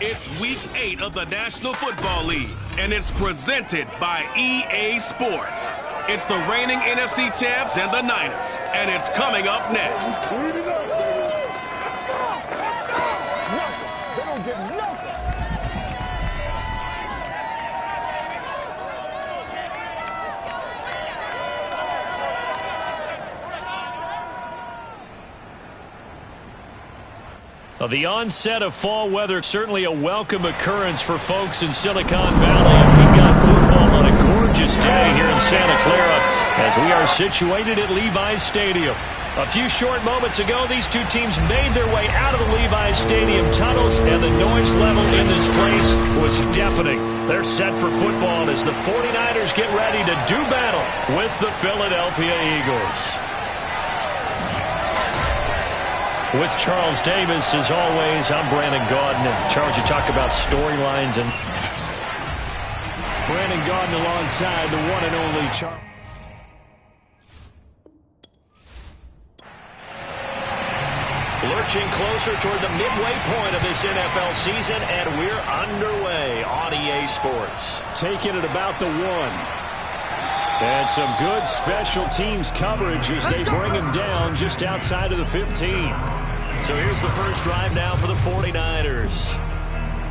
It's Week 8 of the National Football League, and it's presented by EA Sports. It's the reigning NFC champs and the Niners, and it's coming up next. The onset of fall weather, certainly a welcome occurrence for folks in Silicon Valley. And we've got football on a gorgeous day here in Santa Clara as we are situated at Levi's Stadium. A few short moments ago, these two teams made their way out of the Levi's Stadium tunnels, and the noise level in this place was deafening. They're set for football as the 49ers get ready to do battle with the Philadelphia Eagles. With Charles Davis, as always, I'm Brandon Gaudin. And Charles, you talk about storylines, and Brandon Gaudin alongside the one and only Charles. Lurching closer toward the midway point of this NFL season, and we're underway on EA Sports. Taking it about the one. And some good special teams coverage as they bring him down just outside of the 15. So here's the first drive now for the 49ers.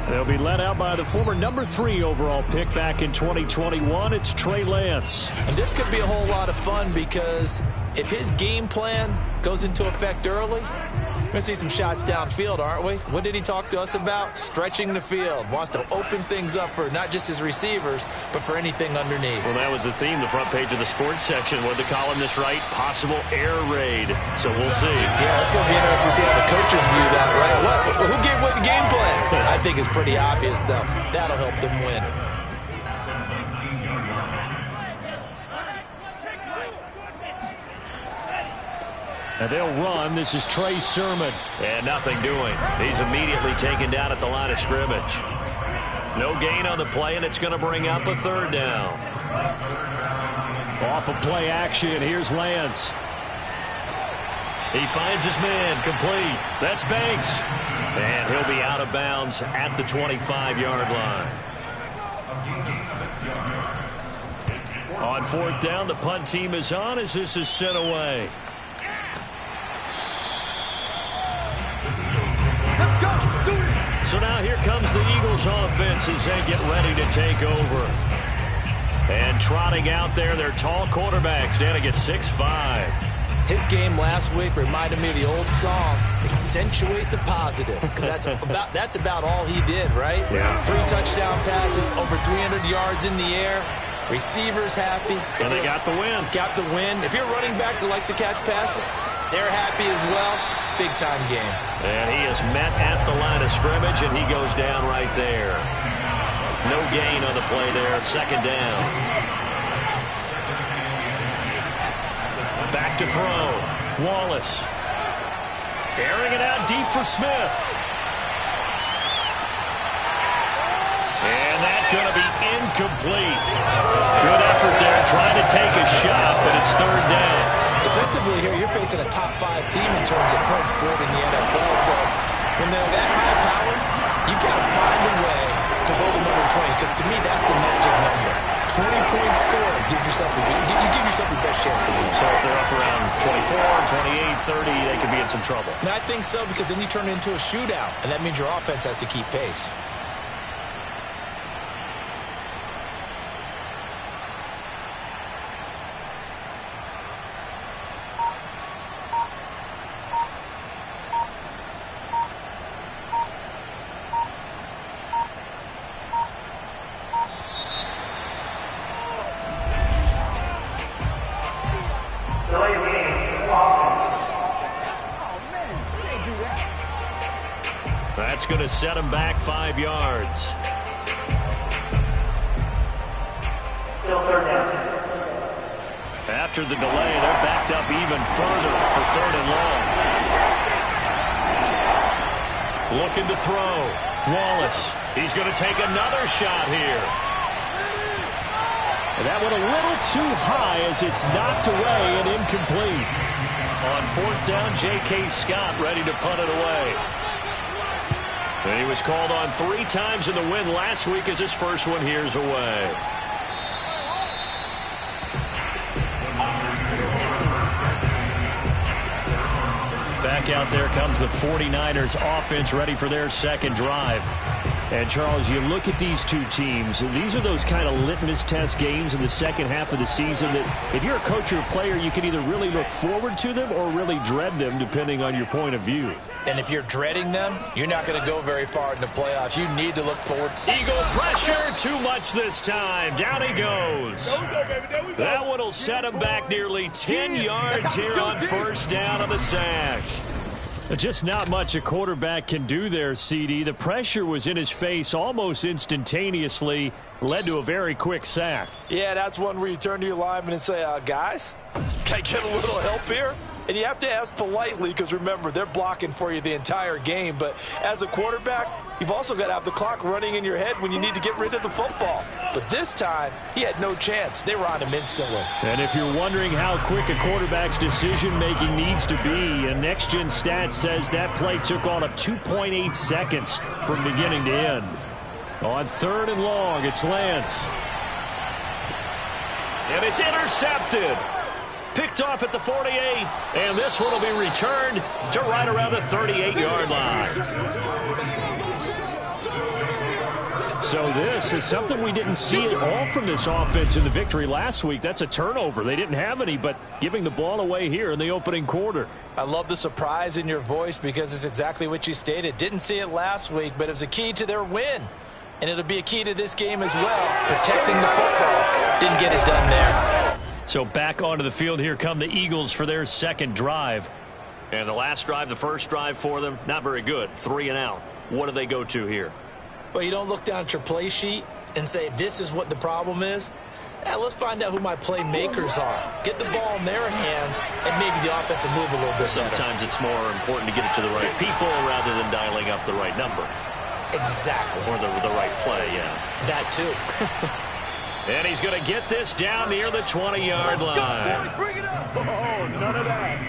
They'll be led out by the former number 3 overall pick back in 2021. It's Trey Lance. And this could be a whole lot of fun because if his game plan goes into effect early, we're going to see some shots downfield, aren't we? What did he talk to us about? Stretching the field. Wants to open things up for not just his receivers, but for anything underneath. Well, that was the theme, the front page of the sports section. What the columnist write? Possible air raid. So we'll see. Yeah, it's going to be interesting to see how the coaches view that, right? Who gave away the game plan? I think it's pretty obvious, though. That'll help them win. And they'll run. This is Trey Sermon. And nothing doing. He's immediately taken down at the line of scrimmage. No gain on the play, and it's going to bring up a third down. Off of play action, here's Lance. He finds his man, complete. That's Banks. And he'll be out of bounds at the 25-yard line. On fourth down, the punt team is on as this is sent away. So now here comes the Eagles offense as they get ready to take over. And trotting out there, their tall quarterbacks down to get 6'5". His game last week reminded me of the old song, Accentuate the Positive. Because that's about all he did, right? Yeah. 3 touchdown passes, over 300 yards in the air. Receivers happy. And they got the win. Got the win. If you're running back that likes to catch passes, they're happy as well. Big-time game. And he is met at the line of scrimmage, and he goes down right there. No gain on the play there. Second down. Back to throw. Wallace. Airing it out deep for Smith. And that's going to be incomplete. Good effort there trying to take a shot, but it's third down. Defensively here, you're facing a top-5 team in terms of points scored in the NFL. So when they're that high-powered, you've got to find a way to hold them under 20. Because to me, that's the magic number. 20 points scored gives yourself you give yourself your best chance to win. So if they're up around 24, 28, 30, they could be in some trouble. And I think so, because then you turn it into a shootout, and that means your offense has to keep pace. That's going to set him back 5 yards. Still third down. After the delay, they're backed up even further for third and long. Looking to throw. Wallace. He's going to take another shot here. And that one a little too high as it's knocked away and incomplete. On fourth down, J.K. Scott ready to punt it away. And he was called on 3 times in the win last week as his first one here's away. Back out there comes the 49ers offense ready for their second drive. And, Charles, you look at these two teams, these are those kind of litmus test games in the second half of the season that if you're a coach or a player, you can either really look forward to them or really dread them, depending on your point of view. And if you're dreading them, you're not going to go very far in the playoffs. You need to look forward. Eagle pressure, too much this time. Down he goes. That one will set him back nearly 10 yards here on first down on the sack. Just not much a quarterback can do there, CD. The pressure was in his face almost instantaneously, led to a very quick sack. Yeah, that's one where you turn to your lineman and say, guys, can I get a little help here? And you have to ask politely because, remember, they're blocking for you the entire game. But as a quarterback, you've also got to have the clock running in your head when you need to get rid of the football. But this time, he had no chance. They were on him instantly. And if you're wondering how quick a quarterback's decision-making needs to be, a next-gen stat says that play took on of 2.8 seconds from beginning to end. On 3rd and long, it's Lance. And it's intercepted. Picked off at the 48, and this one will be returned to right around the 38-yard line. So this is something we didn't see at all from this offense in the victory last week. That's a turnover. They didn't have any, but giving the ball away here in the opening quarter. I love the surprise in your voice because it's exactly what you stated. Didn't see it last week, but it's a key to their win. And it'll be a key to this game as well. Protecting the football. Didn't get it done there. So back onto the field, here come the Eagles for their second drive. And the last drive, the first drive for them, not very good. 3 and out. What do they go to here? Well, you don't look down at your play sheet and say, this is what the problem is. Let's find out who my playmakers are. Get the ball in their hands, and maybe the offense will move a little bit better. Sometimes it's more important to get it to the right people rather than dialing up the right number. Exactly. Or the right play, yeah. That too. And he's going to get this down near the 20-yard line. Oh, none of that.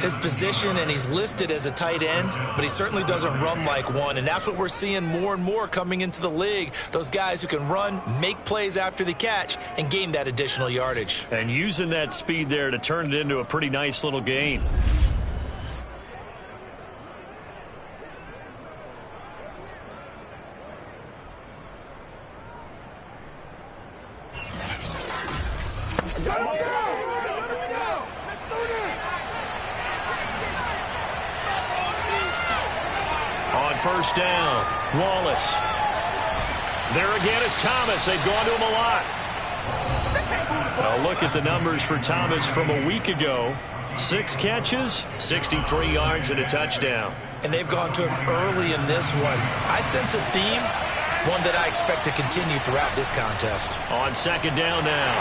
His position, and he's listed as a tight end, but he certainly doesn't run like one, and that's what we're seeing more and more coming into the league. Those guys who can run, make plays after the catch, and gain that additional yardage. And using that speed there to turn it into a pretty nice little gain. First down, Wallace. There again is Thomas. They've gone to him a lot. A look at the numbers for Thomas from a week ago. 6 catches, 63 yards, and a touchdown. And they've gone to him early in this one. I sense a theme, one that I expect to continue throughout this contest. On second down now,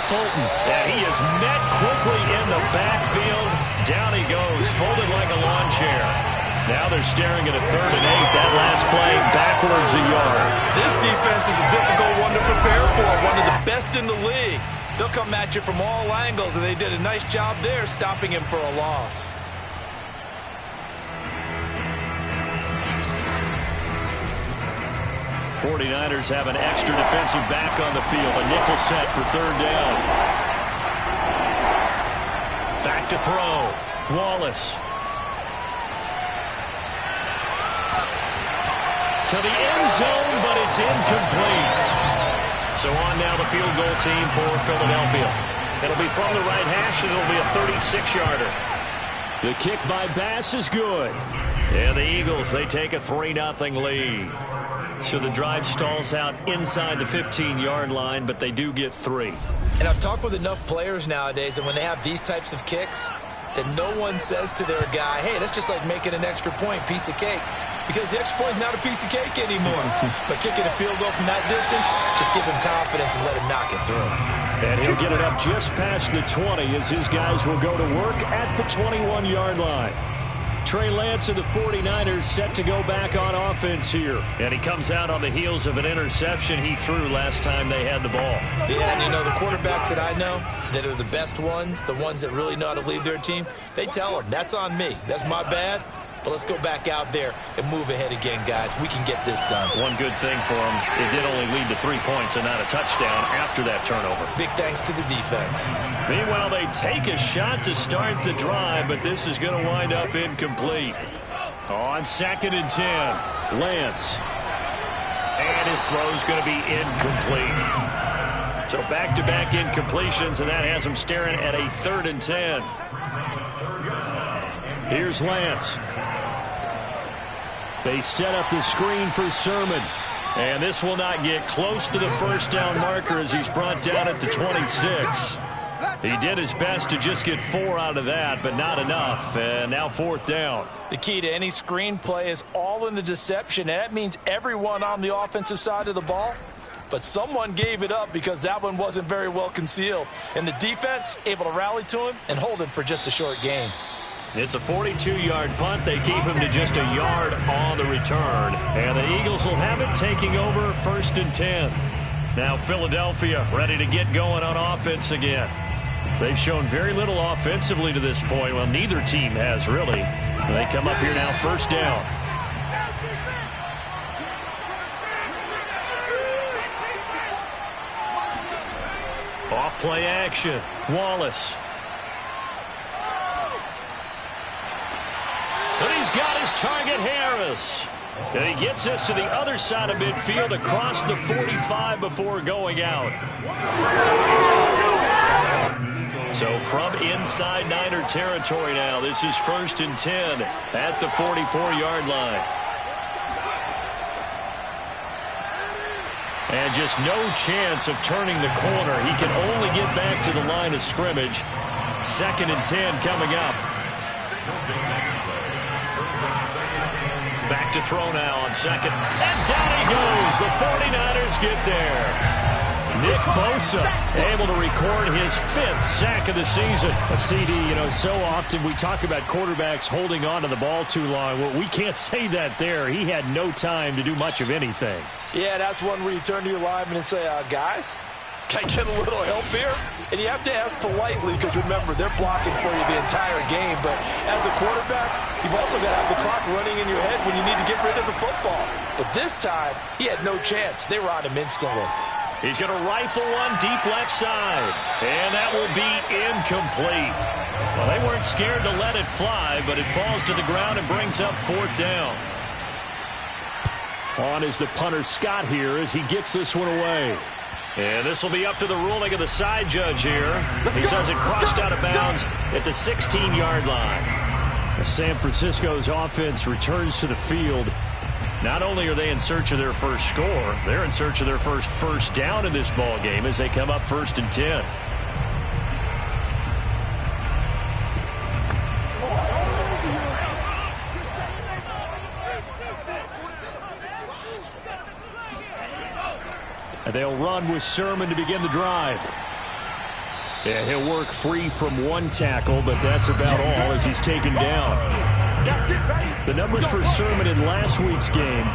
Fulton. And he is met quickly in the backfield. Down he goes, folded like a lawn chair. Now they're staring at a 3rd and 8. That last play backwards a yard. This defense is a difficult one to prepare for. One of the best in the league. They'll come at you from all angles, and they did a nice job there stopping him for a loss. '49ers have an extra defensive back on the field. A nickel set for 3rd down. Back to throw. Wallace. To the end zone, but it's incomplete. So on now the field goal team for Philadelphia. It'll be from the right hash, and it'll be a 36-yarder. The kick by Bass is good. And the Eagles, they take a 3-0 lead. So the drive stalls out inside the 15-yard line, but they do get 3. And I've talked with enough players nowadays, and when they have these types of kicks, that no one says to their guy, hey, that's just like making an extra point, piece of cake. Because the extra point is not a piece of cake anymore. But kicking a field goal from that distance, just give him confidence and let him knock it through. And he'll get it up just past the 20 as his guys will go to work at the 21-yard line. Trey Lance and the 49ers set to go back on offense here. And he comes out on the heels of an interception he threw last time they had the ball. Yeah, and you know, the quarterbacks that I know that are the best ones, the ones that really know how to lead their team, they tell them, that's on me. That's my bad. But let's go back out there and move ahead again, guys. We can get this done. One good thing for them, it did only lead to 3 points and not a touchdown after that turnover. Big thanks to the defense. Meanwhile, they take a shot to start the drive, but this is going to wind up incomplete. On 2nd and 10, Lance. And his throw's going to be incomplete. So back-to-back incompletions, and that has him staring at a 3rd and 10. Here's Lance. They set up the screen for Sermon. And this will not get close to the first down marker as he's brought down at the 26. He did his best to just get 4 out of that, but not enough. And now 4th down. The key to any screen play is all in the deception. And that means everyone on the offensive side of the ball. But someone gave it up because that one wasn't very well concealed. And the defense able to rally to him and hold him for just a short gain. It's a 42-yard punt. They keep him to just a yard on the return. And the Eagles will have it taking over 1st and 10. Now Philadelphia ready to get going on offense again. They've shown very little offensively to this point. Well, neither team has really. They come up here now 1st down. Off play action. Wallace. But he's got his target, Harris. And he gets us to the other side of midfield across the 45 before going out. So from inside Niner territory now, this is 1st and 10 at the 44-yard line. And just no chance of turning the corner. He can only get back to the line of scrimmage. 2nd and 10 coming up. Back to throw now on 2nd. And down he goes. The 49ers get there. Nick Bosa able to record his 5th sack of the season. A CD, so often we talk about quarterbacks holding on to the ball too long. Well, we can't say that there. He had no time to do much of anything. Yeah, that's one where you turn to your lineman and say, guys, can I get a little help here? And you have to ask politely because, remember, they're blocking for you the entire game. But as a quarterback, you've also got to have the clock running in your head when you need to get rid of the football. But this time, he had no chance. They were on him instantly. He's going to rifle one deep left side. And that will be incomplete. Well, they weren't scared to let it fly, but it falls to the ground and brings up 4th down. On is the punter Scott here as he gets this one away. And this will be up to the ruling of the side judge here. He says it crossed out of bounds at the 16-yard line. San Francisco's offense returns to the field. Not only are they in search of their first score, they're in search of their first down in this ball game as they come up 1st and 10. And they'll run with Sermon to begin the drive. Yeah, he'll work free from one tackle, but that's about all as he's taken down. The numbers for Sermon in last week's game: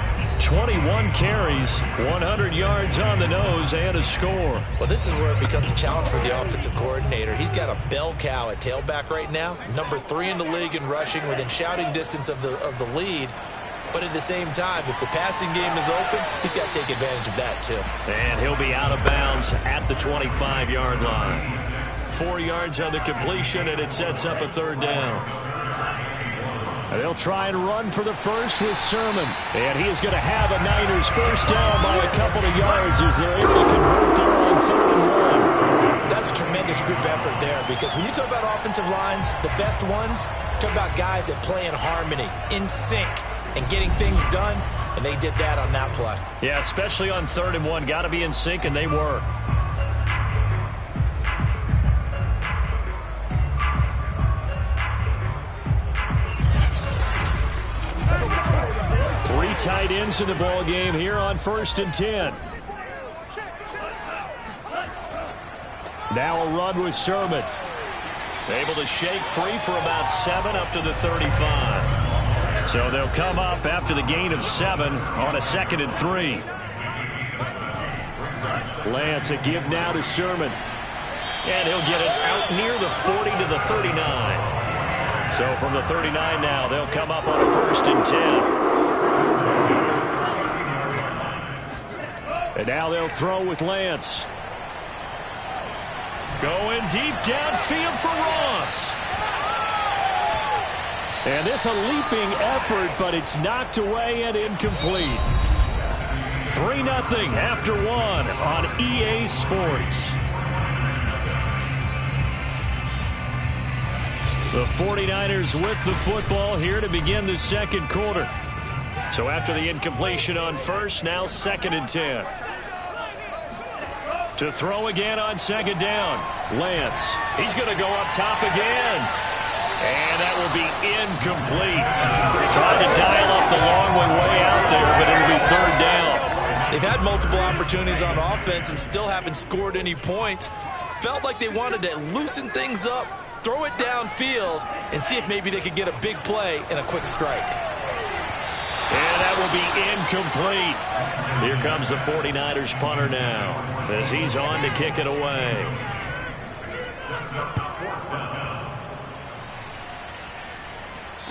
21 carries, 100 yards on the nose, and a score. Well, this is where it becomes a challenge for the offensive coordinator. He's got a bell cow at tailback right now, number 3 in the league in rushing, within shouting distance of the lead. But at the same time, if the passing game is open, he's got to take advantage of that too. And he'll be out of bounds at the 25-yard line. 4 yards on the completion, and it sets up a 3rd down. And they'll try and run for the first with Sermon. And he is going to have a Niners first down by a couple of yards as they're able to convert there on 3rd and 1. That's a tremendous group effort there, because when you talk about offensive lines, the best ones, talk about guys that play in harmony, in sync, and getting things done, and they did that on that play. Yeah, especially on 3rd and 1. Got to be in sync, and they were. Three tight ends in the ball game here on 1st and 10. Now a run with Sermon. Able to shake free for about 7 up to the 35. So they'll come up after the gain of 7 on a 2nd and 3. Lance, a give now to Sermon. And he'll get it out near the 40 to the 39. So from the 39 now, they'll come up on a 1st and 10. And now they'll throw with Lance. Going deep downfield for Ross. And this a leaping effort, but it's knocked away and incomplete. 3-0 after 1 on EA Sports. The 49ers with the football here to begin the second quarter. So after the incompletion on 1st, now 2nd and 10. To throw again on 2nd down. Lance, he's going to go up top again. And that will be incomplete. Trying to dial up the long way out there, but it'll be 3rd down. They've had multiple opportunities on offense and still haven't scored any points. Felt like they wanted to loosen things up, throw it downfield, and see if maybe they could get a big play and a quick strike. And that will be incomplete. Here comes the 49ers punter now as he's on to kick it away.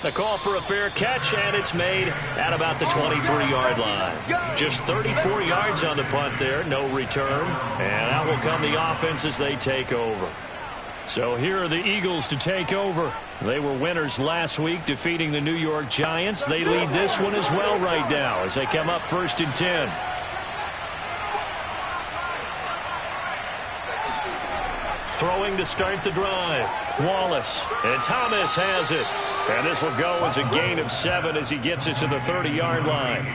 A call for a fair catch, and it's made at about the 23-yard line. Just 34 yards on the punt there, no return. And out will come the offense as they take over. So here are the Eagles to take over. They were winners last week, defeating the New York Giants. They lead this one as well right now as they come up 1st and 10. Throwing to start the drive. Wallace, and Thomas has it. And this will go as a gain of 7 as he gets it to the 30-yard line.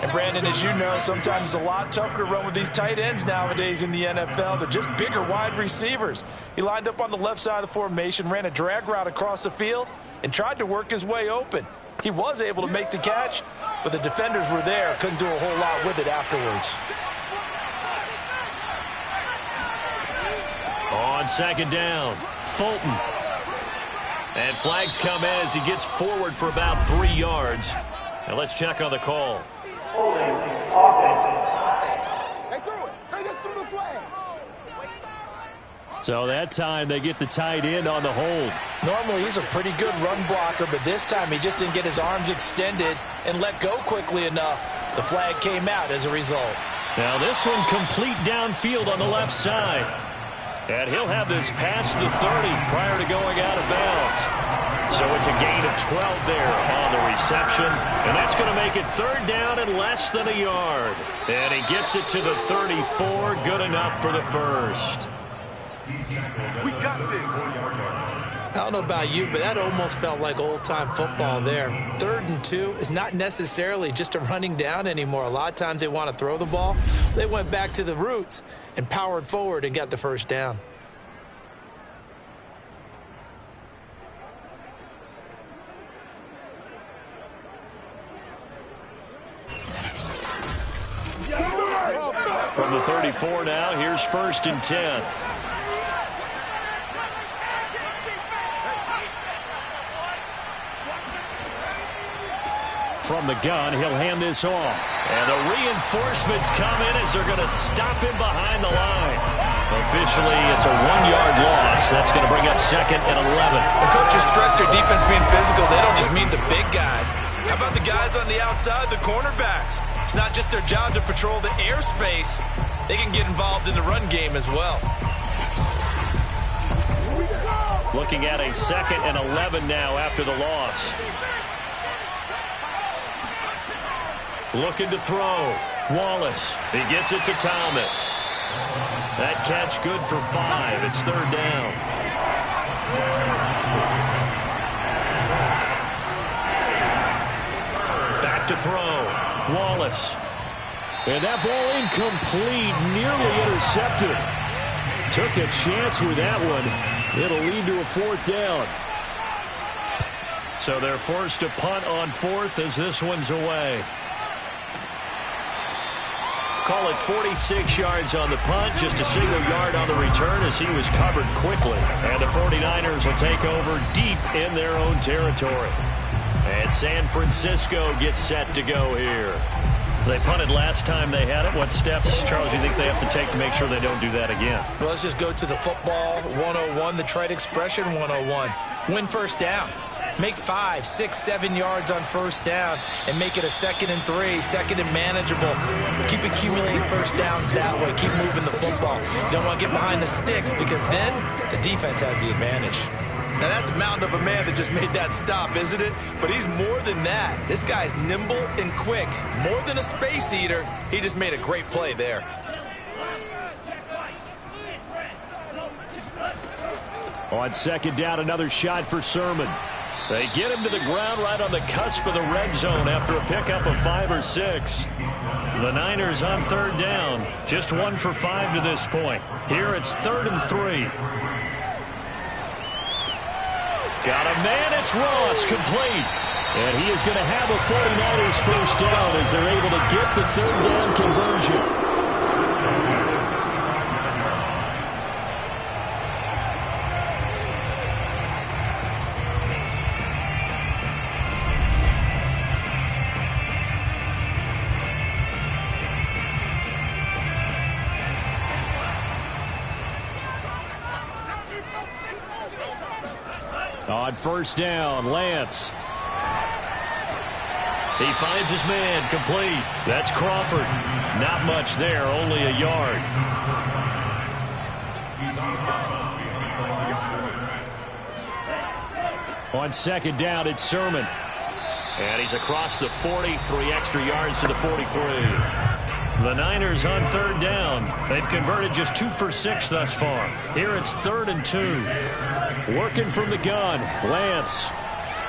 And Brandon, as you know, sometimes it's a lot tougher to run with these tight ends nowadays in the NFL. They're just bigger wide receivers. He lined up on the left side of the formation, ran a drag route across the field, and tried to work his way open. He was able to make the catch, but the defenders were there, couldn't do a whole lot with it afterwards. On 2nd down, Fulton. And flags come in as he gets forward for about 3 yards. Now let's check on the call. Holding offense. So that time they get the tight end on the hold. Normally he's a pretty good run blocker, but this time he just didn't get his arms extended and let go quickly enough. The flag came out as a result. Now this one complete downfield on the left side. And he'll have this past the 30 prior to going out of bounds. So it's a gain of 12 there on the reception. And that's going to make it 3rd down and less than a yard. And he gets it to the 34. Good enough for the 1st. We got this. I don't know about you, but that almost felt like old-time football there. 3rd and 2 is not necessarily just a running down anymore. A lot of times they want to throw the ball. They went back to the roots and powered forward and got the 1st down. From the 34 now, here's 1st and 10. From the gun, he'll hand this off. And the reinforcements come in as they're going to stop him behind the line. Officially, it's a 1-yard loss. That's going to bring up 2nd and 11. The coaches stress their defense being physical. They don't just mean the big guys. How about the guys on the outside, the cornerbacks? It's not just their job to patrol the airspace. They can get involved in the run game as well. Looking at a 2nd and 11 now after the loss. Looking to throw. Wallace. He gets it to Thomas. That catch good for 5. It's 3rd down. Back to throw. Wallace. And that ball incomplete, nearly intercepted. Took a chance with that one. It'll lead to a 4th down. So they're forced to punt on 4th as this one's away. Call it 46 yards on the punt, just a single yard on the return as he was covered quickly. And the 49ers will take over deep in their own territory. And San Francisco gets set to go here. They punted last time they had it. What steps, Charles, do you think they have to take to make sure they don't do that again? Well, let's just go to the football 101, the trite expression 101. Win first down. Make 5, 6, 7 yards on first down and make it a 2nd and 3, 2nd and manageable. Keep accumulating first downs that way. Keep moving the football. You don't want to get behind the sticks because then the defense has the advantage. Now that's a mountain of a man that just made that stop, isn't it? But he's more than that. This guy's nimble and quick. More than a space eater, he just made a great play there. On 2nd down, another shot for Sermon. They get him to the ground right on the cusp of the red zone after a pickup of 5 or 6. The Niners on 3rd down. Just 1 for 5 to this point. Here it's 3rd and 3. Got a man, it's Ross, complete. And he is going to have a 49ers first down as they're able to get the 3rd down conversion. On 1st down, Lance. He finds his man, complete. That's Crawford. Not much there, only a yard. On 2nd down, it's Sermon. And he's across the 40, 3 extra yards to the 43. The Niners on 3rd down. They've converted just 2 for 6 thus far. Here it's 3rd and 2. Working from the gun, Lance.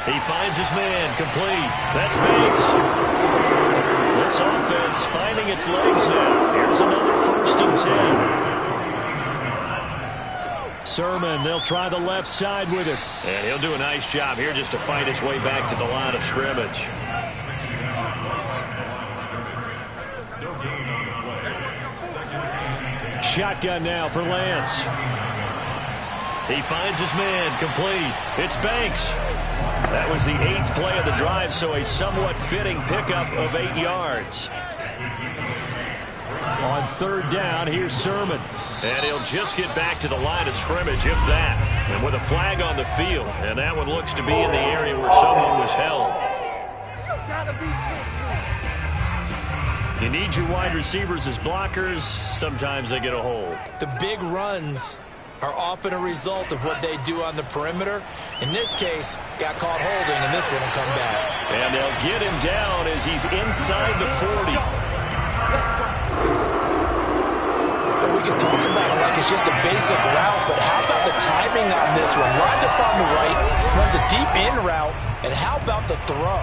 He finds his man, complete. That's Banks. This offense finding its legs now. Here's another 1st and 10. Sermon, they'll try the left side with it. And he'll do a nice job here just to fight his way back to the line of scrimmage. Shotgun now for Lance. He finds his man, complete. It's Banks. That was the 8th play of the drive, so a somewhat fitting pickup of 8 yards. On 3rd down, here's Sermon. And he'll just get back to the line of scrimmage, if that. And with a flag on the field, and that one looks to be in the area where someone was held. You need your wide receivers as blockers. Sometimes they get a hold. The big runs are often a result of what they do on the perimeter. In this case, got caught holding, and this one will come back. And they'll get him down as he's inside the 40. We can talk about it like it's just a basic route, but how about the timing on this one? Lined up on the right, runs a deep in route, and how about the throw?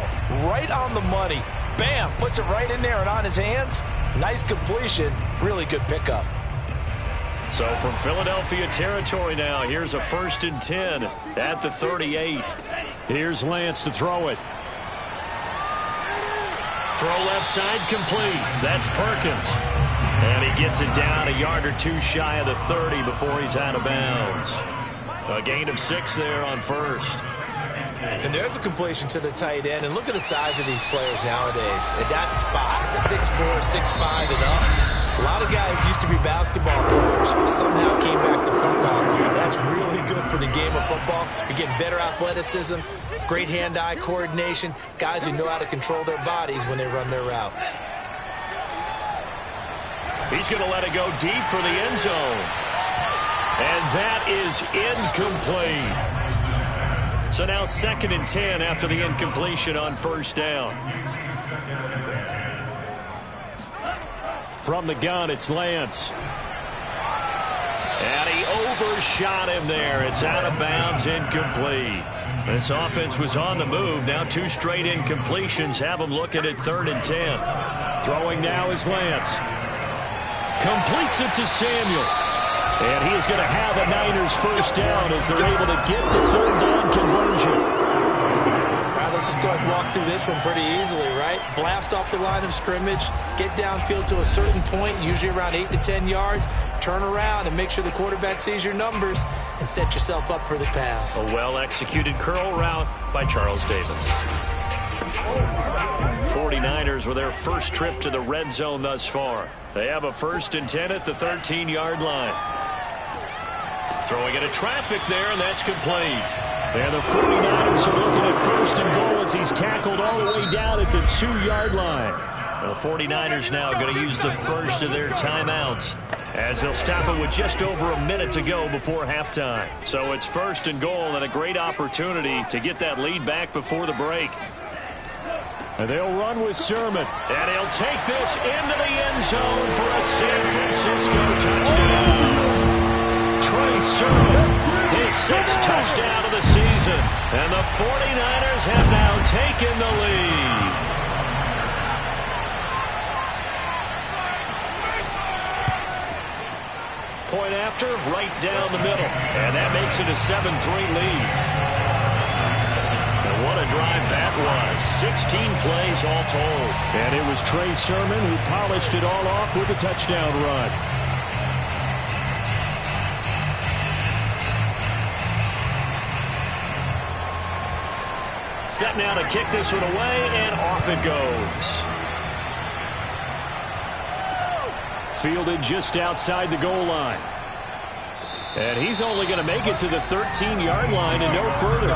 Right on the money. Bam, puts it right in there and on his hands. Nice completion, really good pickup. So from Philadelphia territory now, here's a 1st and 10 at the 38. Here's Lance to throw it. Throw left side, complete. That's Perkins. And he gets it down a yard or 2 shy of the 30 before he's out of bounds. A gain of 6 there on 1st. And there's a completion to the tight end. And look at the size of these players nowadays. At that spot, 6'4", 6'5", and up. A lot of guys used to be basketball players. Somehow came back to football. That's really good for the game of football. You're getting better athleticism, great hand-eye coordination, guys who know how to control their bodies when they run their routes. He's going to let it go deep for the end zone. And that is incomplete. So now 2nd and 10 after the incompletion on 1st down. From the gun, it's Lance. And he overshot him there. It's out of bounds, incomplete. This offense was on the move. Now 2 straight incompletions have them looking at 3rd and 10. Throwing now is Lance. Completes it to Samuel. And he is going to have a Niners first down as they're able to get the 3rd down conversion. All right, let's just go ahead and walk through this one pretty easily, right? Blast off the line of scrimmage, get downfield to a certain point, usually around 8 to 10 yards, turn around and make sure the quarterback sees your numbers and set yourself up for the pass. A well-executed curl route by Charles Davis. 49ers with their first trip to the red zone thus far. They have a 1st and 10 at the 13-yard line. Throwing into traffic there, and that's complete. And the 49ers are looking at first and goal as he's tackled all the way down at the 2-yard line. The 49ers now going to use the first of their timeouts as they'll stop it with just over a minute to go before halftime. So it's first and goal and a great opportunity to get that lead back before the break. And they'll run with Sermon. And he'll take this into the end zone for a San Francisco touchdown. Trey Sermon. His 6th touchdown of the season. And the 49ers have now taken the lead. Point after, right down the middle. And that makes it a 7-3 lead. And what a drive that was. 16 plays all told. And it was Trey Sermon who polished it all off with a touchdown run. Set now to kick this one away, and off it goes. Fielded just outside the goal line. And he's only going to make it to the 13-yard line and no further.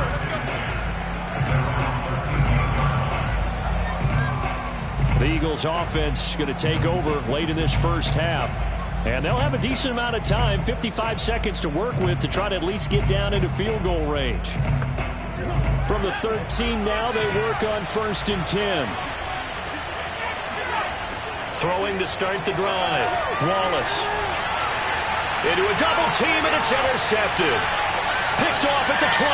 The Eagles offense going to take over late in this first half. And they'll have a decent amount of time, 55 seconds to work with to try to at least get down into field goal range. From the 13 now, they work on first and 10. Throwing to start the drive. Wallace. Into a double team, and it's intercepted. Picked off at the 28.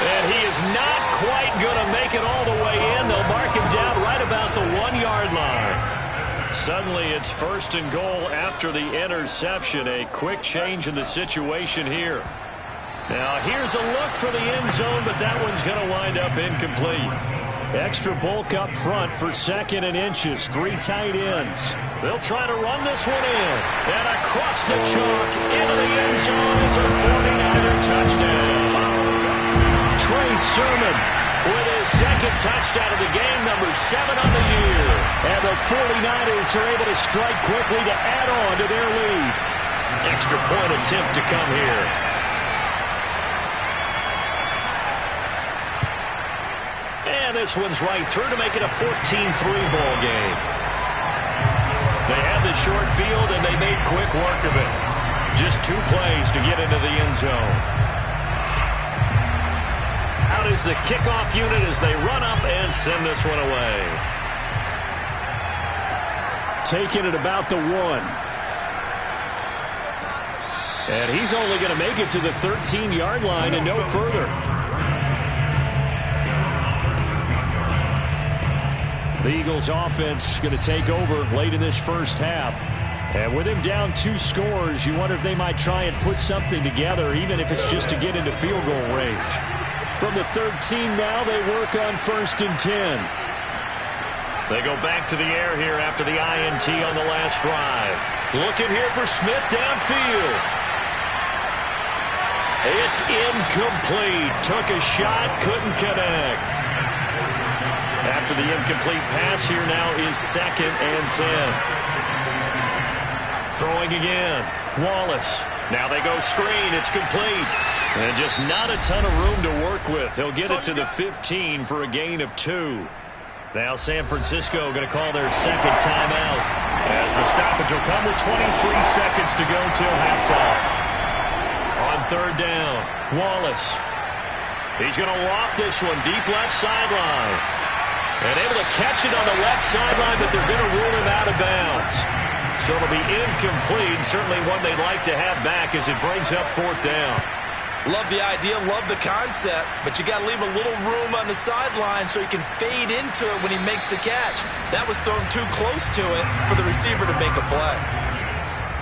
And he is not quite going to make it all the way in. They'll mark him down right about the 1-yard line. Suddenly, it's first and goal after the interception. A quick change in the situation here. Now, here's a look for the end zone, but that one's going to wind up incomplete. Extra bulk up front for 2nd and inches. 3 tight ends. They'll try to run this one in. And across the chalk into the end zone. It's a 49er touchdown. Trey Sermon with his 2nd touchdown of the game, number 7 on the year. And the 49ers are able to strike quickly to add on to their lead. Extra point attempt to come here. And this one's right through to make it a 14-3 ball game. They had the short field, and they made quick work of it. Just 2 plays to get into the end zone. Out is the kickoff unit as they run up and send this one away. Taking it about the 1. And he's only going to make it to the 13-yard line and no further. The Eagles offense going to take over late in this first half. And with him down 2 scores, you wonder if they might try and put something together, even if it's just to get into field goal range. From the 13 now, they work on first and 10. They go back to the air here after the INT on the last drive. Looking here for Smith downfield. It's incomplete. Took a shot, couldn't connect. After the incomplete pass, here now is 2nd and 10. Throwing again. Wallace. Now they go screen. It's complete. And just not a ton of room to work with. He'll get it to the 15 for a gain of 2. Now San Francisco going to call their 2nd timeout as the stoppage will come with 23 seconds to go till halftime. On 3rd down, Wallace. He's going to loft this one deep left sideline. And able to catch it on the left sideline, but they're going to rule him out of bounds. So it'll be incomplete. Certainly one they'd like to have back as it brings up 4th down. Love the idea, love the concept, but you got to leave a little room on the sideline so he can fade into it when he makes the catch. That was thrown too close to it for the receiver to make a play.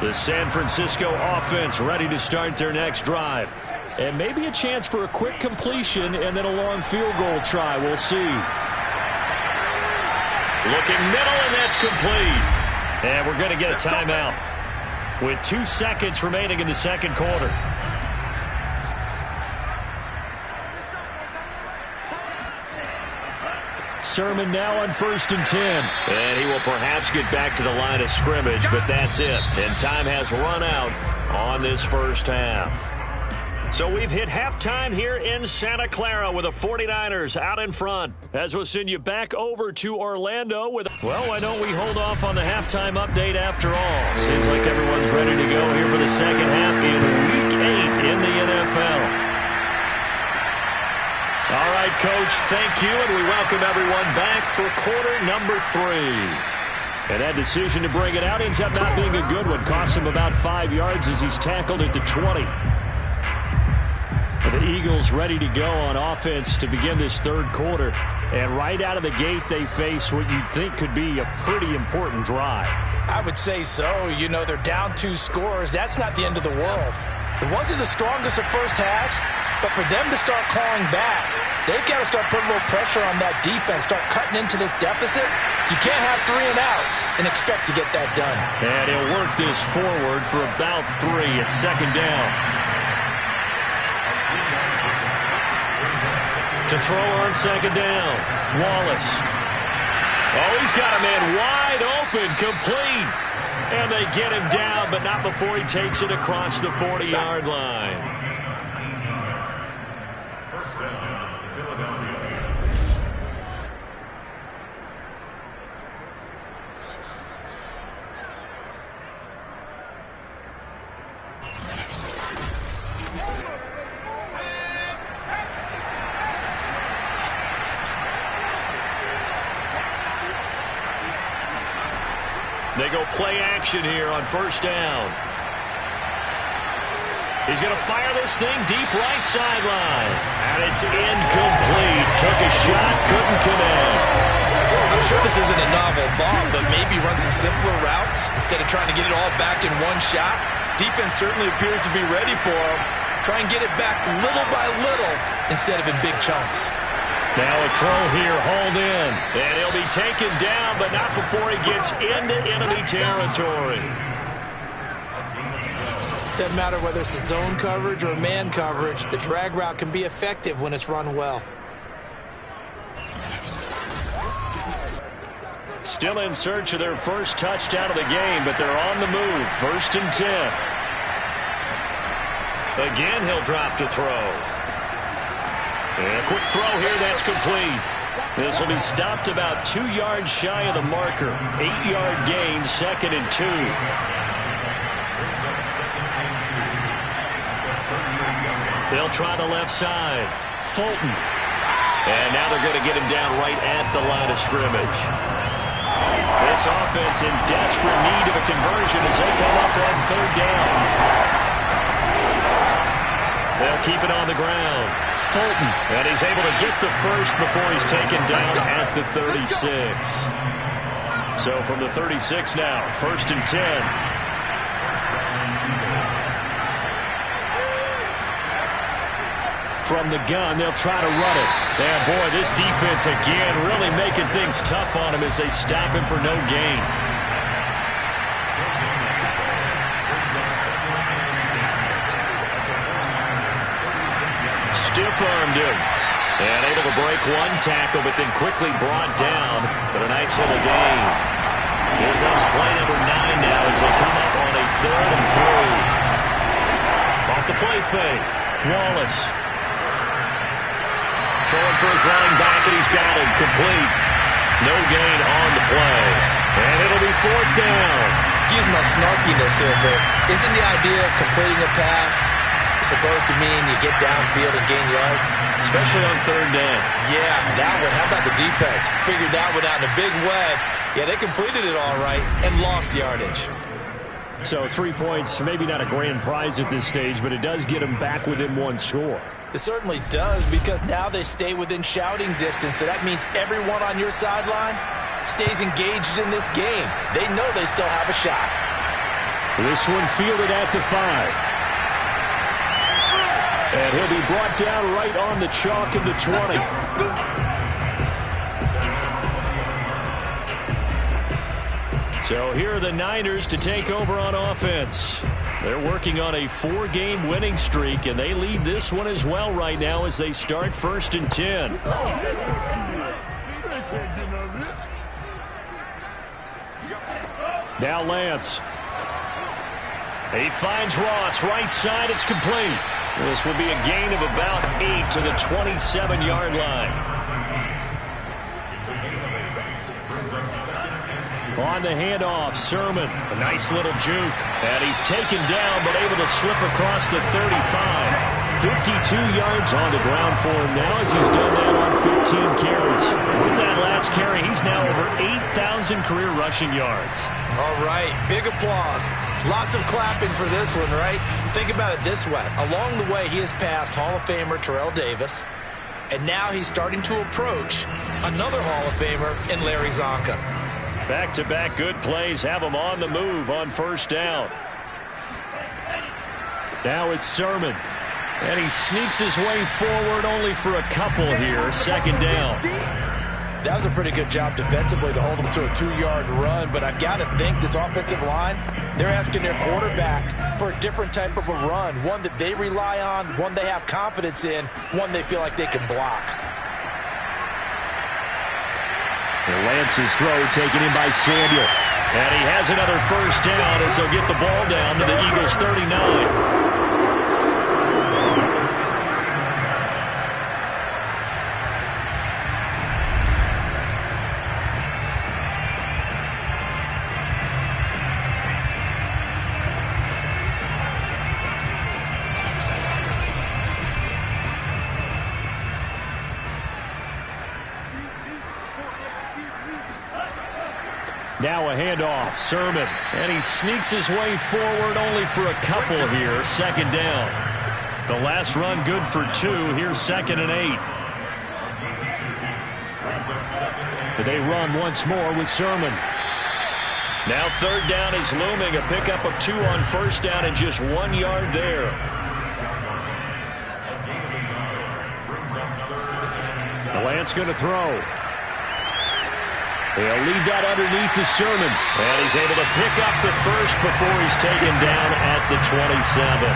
The San Francisco offense ready to start their next drive. And maybe a chance for a quick completion and then a long field goal try. We'll see. Looking middle, and that's complete. And we're going to get a timeout with 2 seconds remaining in the 2nd quarter. Sermon now on first and 10. And he will perhaps get back to the line of scrimmage, but that's it. And time has run out on this first half. So we've hit halftime here in Santa Clara with the 49ers out in front. As we'll send you back over to Orlando with... Well, why don't we hold off on the halftime update after all? Seems like everyone's ready to go here for the second half in Week 8 in the NFL. All right, Coach, thank you, and we welcome everyone back for quarter number 3. And that decision to bring it out ends up not being a good one. Costs him about 5 yards as he's tackled at the 20. The Eagles ready to go on offense to begin this third quarter. And right out of the gate, they face what you'd think could be a pretty important drive. I would say so. You know, they're down 2 scores. That's not the end of the world. It wasn't the strongest of first halves, but for them to start clawing back, they've got to start putting a little pressure on that defense, start cutting into this deficit. You can't have 3 and outs and expect to get that done. And he'll work this forward for about 3 at second down. To throw on second down, Wallace. Oh, he's got a man wide open, complete. And they get him down, but not before he takes it across the 40-yard line. First down, Philadelphia. They go play action here on first down. He's going to fire this thing deep right sideline. And it's incomplete. Took a shot, couldn't connect. I'm sure this isn't a novel thought, but maybe run some simpler routes instead of trying to get it all back in one shot. Defense certainly appears to be ready for him. Try and get it back little by little instead of in big chunks. Now a throw here, hauled in. And he'll be taken down, but not before he gets into enemy territory. Doesn't matter whether it's a zone coverage or man coverage, the drag route can be effective when it's run well. Still in search of their first touchdown of the game, but they're on the move. 1st and 10. Again, he'll drop to throw. And a quick throw here, that's complete. This will be stopped about 2 yards shy of the marker. 8-yard gain, 2nd and 2. They'll try the left side. Fulton. And now they're going to get him down right at the line of scrimmage. This offense in desperate need of a conversion as they come up on 3rd down. They'll keep it on the ground. Fulton, and he's able to get the first before he's taken down at the 36. So from the 36 now, 1st and 10. From the gun, they'll try to run it. And boy, this defense again really making things tough on him as they stop him for no gain. Stiff-armed him. And able to break one tackle, but then quickly brought down. But a nice little gain. Here comes play number 9 now as they come up on a 3rd and 3. Off the play fake. Wallace. Throwing for his running back, and he's got him. Complete. No gain on the play. And it'll be 4th down. Excuse my snarkiness here, but isn't the idea of completing a pass supposed to mean you get downfield and gain yards? Especially on 3rd down. Yeah, that one. How about the defense? Figured that one out in a big way. Yeah, they completed it all right and lost yardage. So 3 points, maybe not a grand prize at this stage, but it does get them back within 1 score. It certainly does, because now they stay within shouting distance, so that means everyone on your sideline stays engaged in this game. They know they still have a shot. This one fielded at the 5. And he'll be brought down right on the chalk of the 20. So here are the Niners to take over on offense. They're working on a 4-game winning streak, and they lead this one as well right now as they start 1st and 10. Now Lance. He finds Ross right side. It's complete. This will be a gain of about 8 to the 27-yard line. On the handoff, Sermon, a nice little juke. And he's taken down, but able to slip across the 35. 52 yards on the ground for him now as he's done that on 15 carries. With that last carry, he's now over 8,000 career rushing yards. All right, big applause. Lots of clapping for this one, right? Think about it this way. Along the way, he has passed Hall of Famer Terrell Davis, and now he's starting to approach another Hall of Famer in Larry Zonka. Back-to-back good plays have him on the move on first down. Now it's Sermon. And he sneaks his way forward only for a couple here. Second down. That was a pretty good job defensively to hold him to a 2-yard run, but I've got to think this offensive line, they're asking their quarterback for a different type of a run, one that they rely on, one they have confidence in, one they feel like they can block. Lance's throw taken in by Samuel. And he has another first down as they'll get the ball down to the Eagles' 39. Now a handoff, Sermon, and he sneaks his way forward only for a couple here. Second down. The last run good for 2. Here's 2nd and 8. They run once more with Sermon. Now third down is looming. A pickup of 2 on first down and just 1 yard there. Lance going to throw. He'll leave that underneath to Sermon. And he's able to pick up the first before he's taken down at the 27.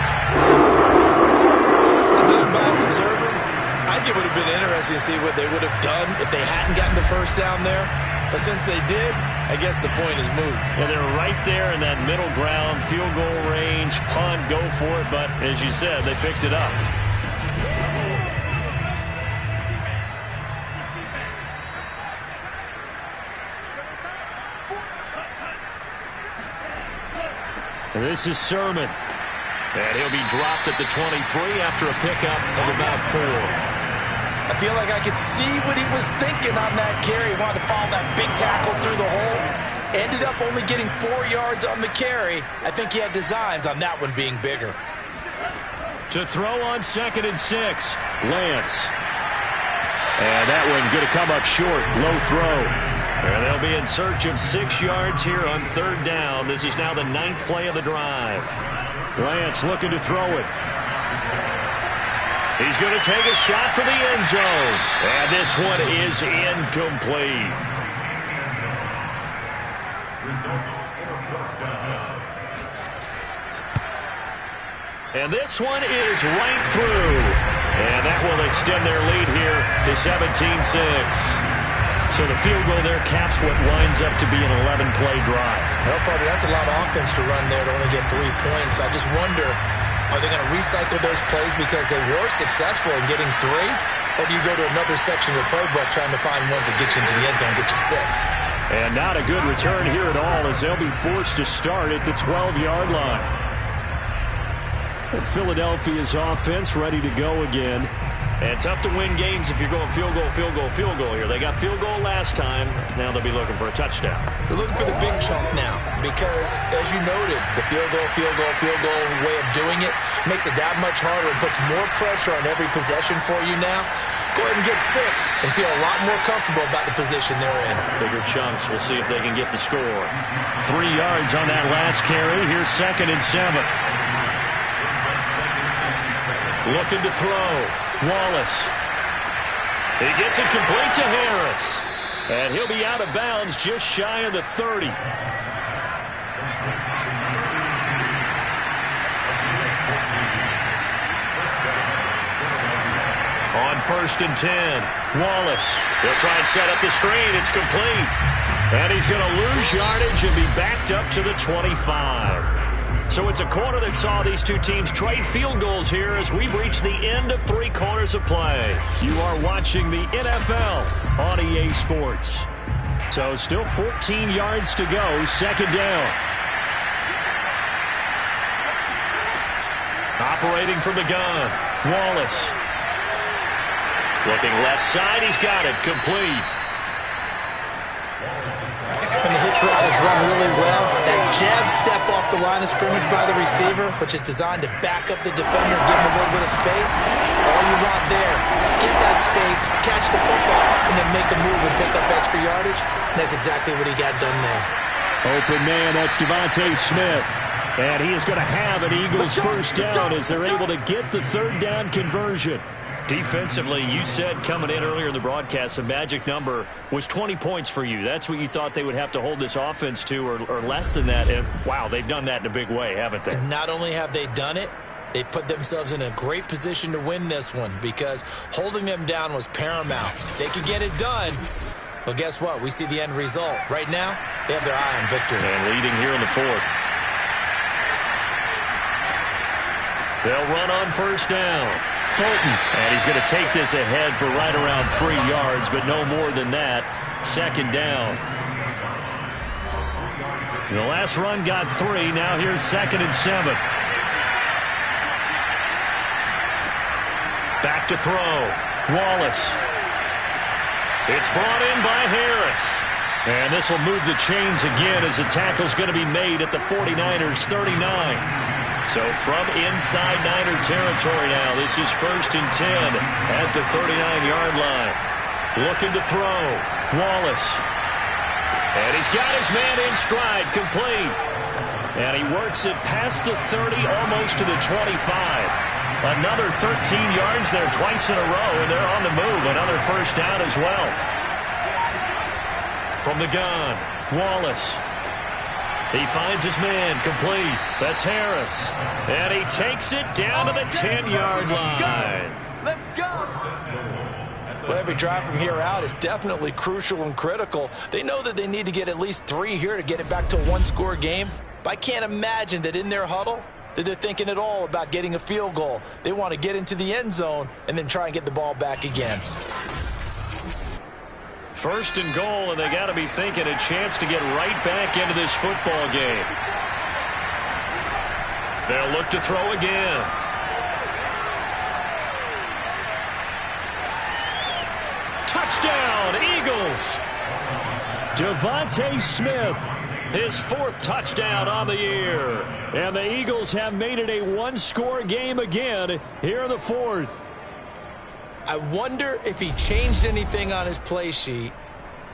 As an unbiased observer, I think it would have been interesting to see what they would have done if they hadn't gotten the first down there. But since they did, I guess the point is moot. Yeah, they're right there in that middle ground, field goal range, punt, go for it. But as you said, they picked it up. This is Sermon. And he'll be dropped at the 23 after a pickup of about 4. I feel like I could see what he was thinking on that carry. He wanted to follow that big tackle through the hole. Ended up only getting 4 yards on the carry. I think he had designs on that one being bigger. To throw on 2nd and 6. Lance. And that one going to come up short. Low throw. And they'll be in search of 6 yards here on third down. This is now the 9th play of the drive. Lance looking to throw it. He's going to take a shot for the end zone. And this one is incomplete. And this one is right through. And that will extend their lead here to 17-6. So the field goal there caps what winds up to be an 11-play drive. Well, partner, that's a lot of offense to run there to only get 3 points. I just wonder, are they going to recycle those plays because they were successful in getting 3? Or do you go to another section of the playbook trying to find ones that get you into the end zone and get you 6? And not a good return here at all as they'll be forced to start at the 12-yard line. Philadelphia's offense ready to go again. And tough to win games if you're going field goal, field goal, field goal here. They got field goal last time. Now they'll be looking for a touchdown. They're looking for the big chunk now because, as you noted, the field goal way of doing it makes it that much harder and puts more pressure on every possession for you now. Go ahead and get 6 and feel a lot more comfortable about the position they're in. Bigger chunks. We'll see if they can get the score. 3 yards on that last carry. Here's 2nd and 7. Looking to throw. Wallace. He gets it complete to Harris. And he'll be out of bounds just shy of the 30. On 1st and 10. Wallace. He'll try and set up the screen. It's complete. And he's going to lose yardage and be backed up to the 25. So it's a quarter that saw these two teams trade field goals here as we've reached the end of 3 quarters of play. You are watching the NFL on EA Sports. So still 14 yards to go, second down. Operating from the gun, Wallace. Looking left side, he's got it, complete. And the hitch route is run really well. That jab step off the line of scrimmage by the receiver, which is designed to back up the defender and give him a little bit of space. All you want there, get that space, catch the football, and then make a move and pick up extra yardage. And that's exactly what he got done there. Open man, that's Devontae Smith. And he is going to have an Eagles first down as they're able to get the third down conversion. Defensively, you said coming in earlier in the broadcast, the magic number was 20 points for you. That's what you thought they would have to hold this offense to, or less than that. And, wow, they've done that in a big way, haven't they? And not only have they done it, they put themselves in a great position to win this one because holding them down was paramount. If they could get it done, well, guess what? We see the end result. Right now, they have their eye on victory. And leading here in the fourth. They'll run on first down. Fulton. And he's going to take this ahead for right around 3 yards, but no more than that. Second down. The last run got 3. Now here's 2nd and 7. Back to throw. Wallace. It's brought in by Harris. And this will move the chains again as the tackle's going to be made at the 49ers' 39. So from inside Niner territory now, this is 1st and 10 at the 39-yard line. Looking to throw. Wallace. And he's got his man in stride, complete. And he works it past the 30, almost to the 25. Another 13 yards there twice in a row, and they're on the move. Another first down as well. From the gun, Wallace. He finds his man, complete. That's Harris. And he takes it down to the 10-yard line. Let's go. Well, every drive from here out is definitely crucial and critical. They know that they need to get at least 3 here to get it back to a one-score game. But I can't imagine that in their huddle that they're thinking at all about getting a field goal. They want to get into the end zone and then try and get the ball back again. 1st and goal, and they got to be thinking a chance to get right back into this football game. They'll look to throw again. Touchdown, Eagles! Devontae Smith, his 4th touchdown on the year. And the Eagles have made it a one-score game again here in the 4th. I wonder if he changed anything on his play sheet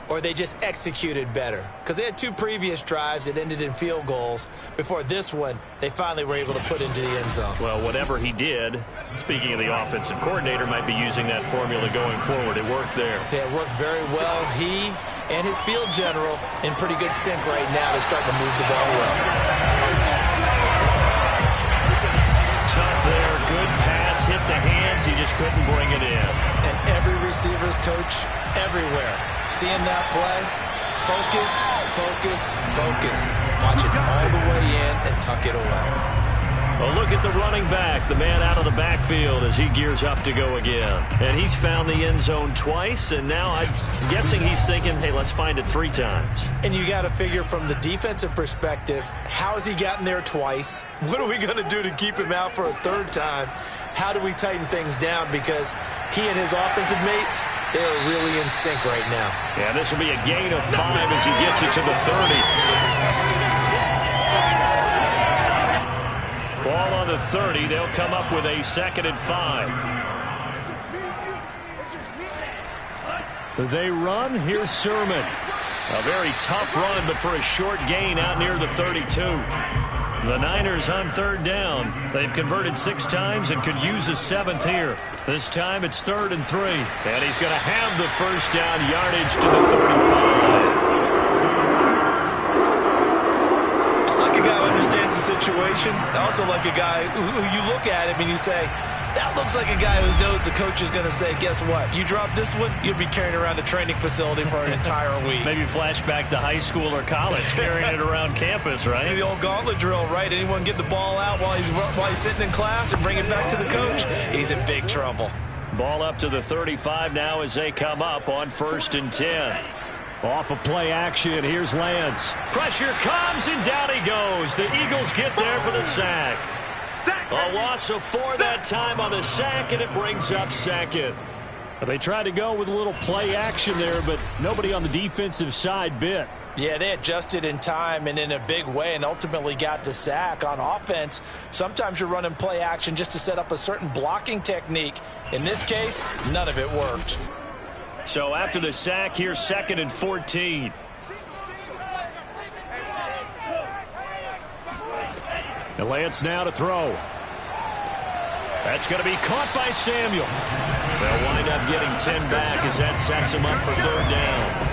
or they just executed better. Because they had 2 previous drives that ended in field goals. Before this one, they finally were able to put into the end zone. Well, whatever he did, speaking of the offensive coordinator, might be using that formula going forward. It worked there. Yeah, it worked very well. He and his field general in pretty good sync right now. They're starting to move the ball well. Tough there, good pass, hit the hands, he just couldn't bring it in. And every receiver's coach everywhere, seeing that play, focus, focus, focus. Watch it all the way in and tuck it away. A look at the running back, the man out of the backfield as he gears up to go again. And he's found the end zone twice, and now I'm guessing he's thinking, hey, let's find it 3 times. And you got to figure from the defensive perspective, how has he gotten there twice? What are we going to do to keep him out for a 3rd time? How do we tighten things down? Because he and his offensive mates, they are really in sync right now. Yeah, this will be a gain of 5 as he gets it to the 30. Ball on the 30. They'll come up with a 2nd and 5. They run. Here's Sermon. A very tough run, but for a short gain out near the 32. The Niners on 3rd down. They've converted 6 times and could use a 7th here. This time it's 3rd and 3. And he's going to have the first down yardage to the 35. I like a guy who understands the situation. I also like a guy who you look at him and you say, That looks like a guy who knows the coach is going to say, guess what? You drop this one, you'll be carrying around a training facility for an entire week. Maybe flashback to high school or college, carrying it around campus, right? Maybe the old gauntlet drill, right? Anyone get the ball out while he's sitting in class and bring it back to the coach? He's in big trouble. Ball up to the 35 now as they come up on 1st and 10. Off of play action, here's Lance. Pressure comes, and down he goes. The Eagles get there for the sack. A loss of 4 that time on the sack, and it brings up 2nd. They tried to go with a little play action there, but nobody on the defensive side bit. Yeah, they adjusted in time and in a big way and ultimately got the sack. On offense, sometimes you're running play action just to set up a certain blocking technique. In this case, none of it worked. So after the sack, here's 2nd and 14. And Lance now to throw. That's going to be caught by Samuel. They'll wind up getting 10 back as that sets him up for 3rd down.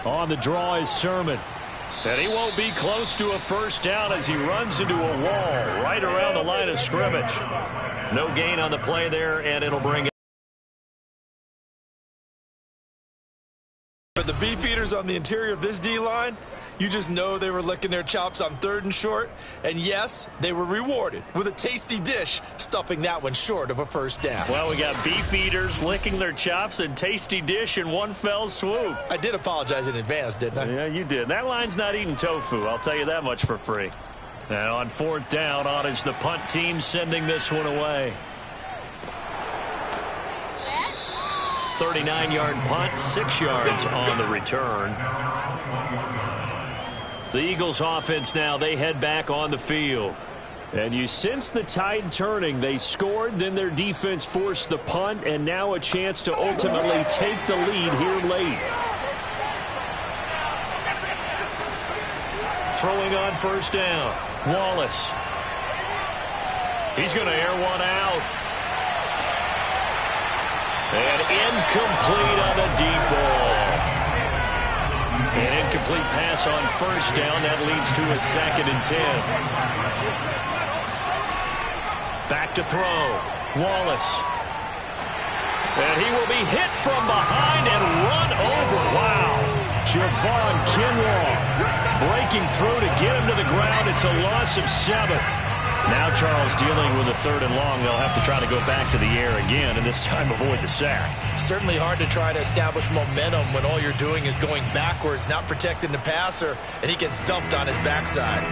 On the draw is Sermon. And he won't be close to a 1st down as he runs into a wall right around the line of scrimmage. No gain on the play there, and it'll bring For the beefeaters on the interior of this D-line, you just know they were licking their chops on 3rd and short. And yes, they were rewarded with a tasty dish, stuffing that one short of a 1st down. Well, we got beef eaters licking their chops and tasty dish in one fell swoop. I did apologize in advance, didn't I? Yeah, you did. That line's not eating tofu, I'll tell you that much for free. And on 4th down, on is the punt team sending this one away. 39-yard punt, 6 yards on the return. The Eagles offense now, they head back on the field. And you sense the tide turning. They scored, then their defense forced the punt, and now a chance to ultimately take the lead here late. Throwing on 1st down, Wallace. He's going to air one out. And incomplete on the deep ball. An incomplete pass on 1st down. That leads to a 2nd and 10. Back to throw. Wallace. And he will be hit from behind and run over. Wow. Javon Kinlaw breaking through to get him to the ground. It's a loss of 7. Now Charles dealing with a 3rd and long. They'll have to try to go back to the air again and this time avoid the sack. Certainly hard to try to establish momentum when all you're doing is going backwards, not protecting the passer, and he gets dumped on his backside.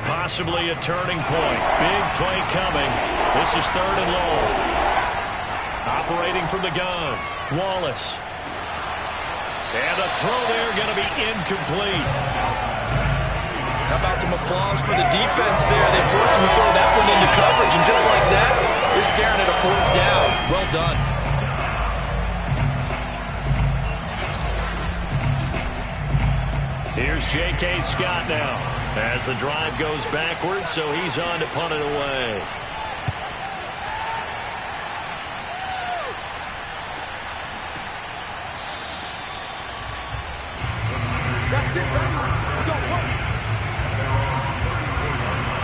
Possibly a turning point. Big play coming. This is 3rd and long. Operating from the gun. Wallace. And the throw there going to be incomplete. How about some applause for the defense there? They forced him to throw that one into coverage, and just like that, they're scaring at a 4th down. Well done. Here's J.K. Scott now as the drive goes backwards, so he's on to punt it away.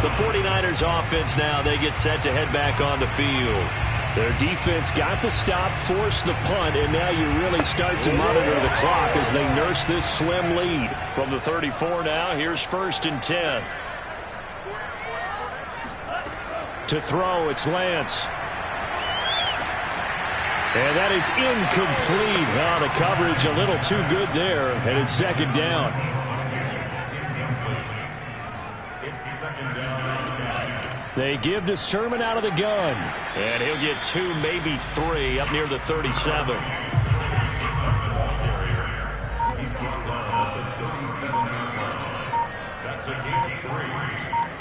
The 49ers offense now, they get set to head back on the field. Their defense got the stop, forced the punt, and now you really start to monitor the clock as they nurse this slim lead. From the 34 now, here's 1st and 10. To throw, it's Lance. And that is incomplete. Well, the coverage a little too good there, and it's 2nd down. They give to Sermon out of the gun. And he'll get 2, maybe 3, up near the 37. That's a gain of 3.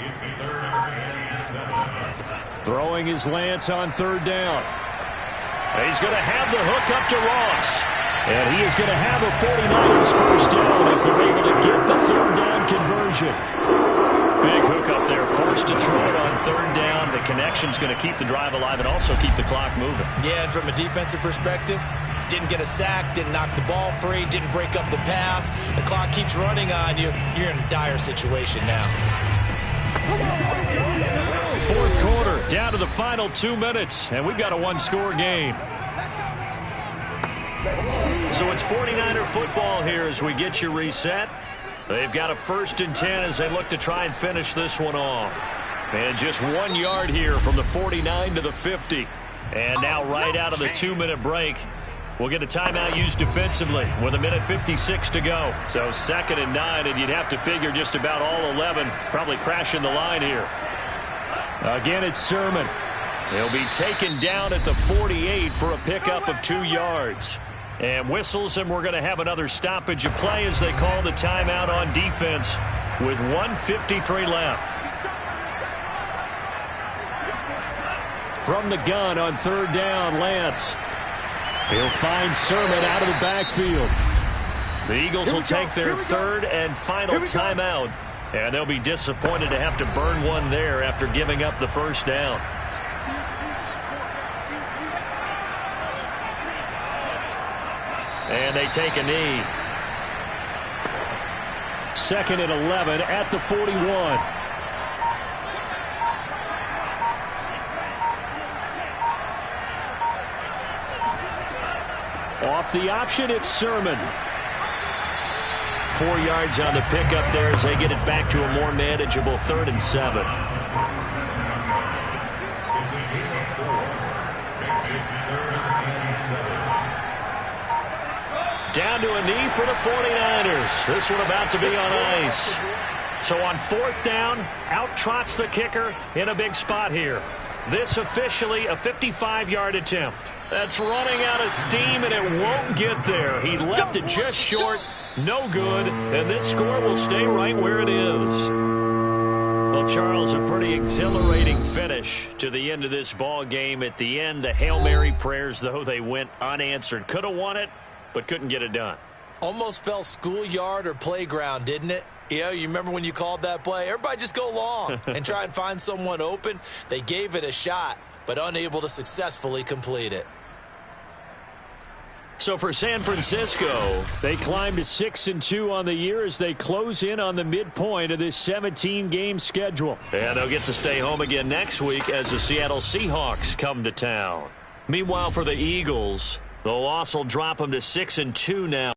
It's 3rd and 7. Throwing his Lance on 3rd down. He's going to have the hook up to Ross. And he is going to have a 49ers 1st down as they're able to get the 3rd down conversion. Big hook up there, forced to throw it on third down. The connection's going to keep the drive alive and also keep the clock moving. Yeah, and from a defensive perspective, didn't get a sack, didn't knock the ball free, didn't break up the pass. The clock keeps running on you. You're in a dire situation now. Fourth quarter, down to the final 2 minutes, and we've got a one-score game. So it's 49er football here as we get you reset. They've got a 1st and 10 as they look to try and finish this one off. And just 1 yard here from the 49 to the 50. And now right out of the 2-minute break, we'll get a timeout used defensively with 1:56 to go. So 2nd and 9, and you'd have to figure just about all 11 probably crashing the line here. Again, it's Sermon. He'll be taken down at the 48 for a pickup of 2 yards. And whistles, and we're going to have another stoppage of play as they call the timeout on defense with 1:53 left. From the gun on 3rd down, Lance. He'll find Sermon out of the backfield. The Eagles will take their 3rd and final timeout, and they'll be disappointed to have to burn one there after giving up the 1st down. And they take a knee. 2nd and 11 at the 41. Off the option, it's Sermon. 4 yards on the pickup there as they get it back to a more manageable 3rd and 7. Down to a knee for the 49ers. This one about to be on ice. So on 4th down, out trots the kicker in a big spot here. This officially a 55-yard attempt. That's running out of steam, and it won't get there. He left it just short. No good, and this score will stay right where it is. Well, Charles, a pretty exhilarating finish to the end of this ball game. At the end, the Hail Mary prayers, though, they went unanswered. Could have won it, but couldn't get it done. Almost felt schoolyard or playground, didn't it? Yeah, you remember when you called that play? Everybody just go long and try and find someone open. They gave it a shot, but unable to successfully complete it. So for San Francisco, they climb to 6-2 on the year as they close in on the midpoint of this 17-game schedule. And they'll get to stay home again next week as the Seattle Seahawks come to town. Meanwhile, for the Eagles, the loss will drop them to 6-2 now.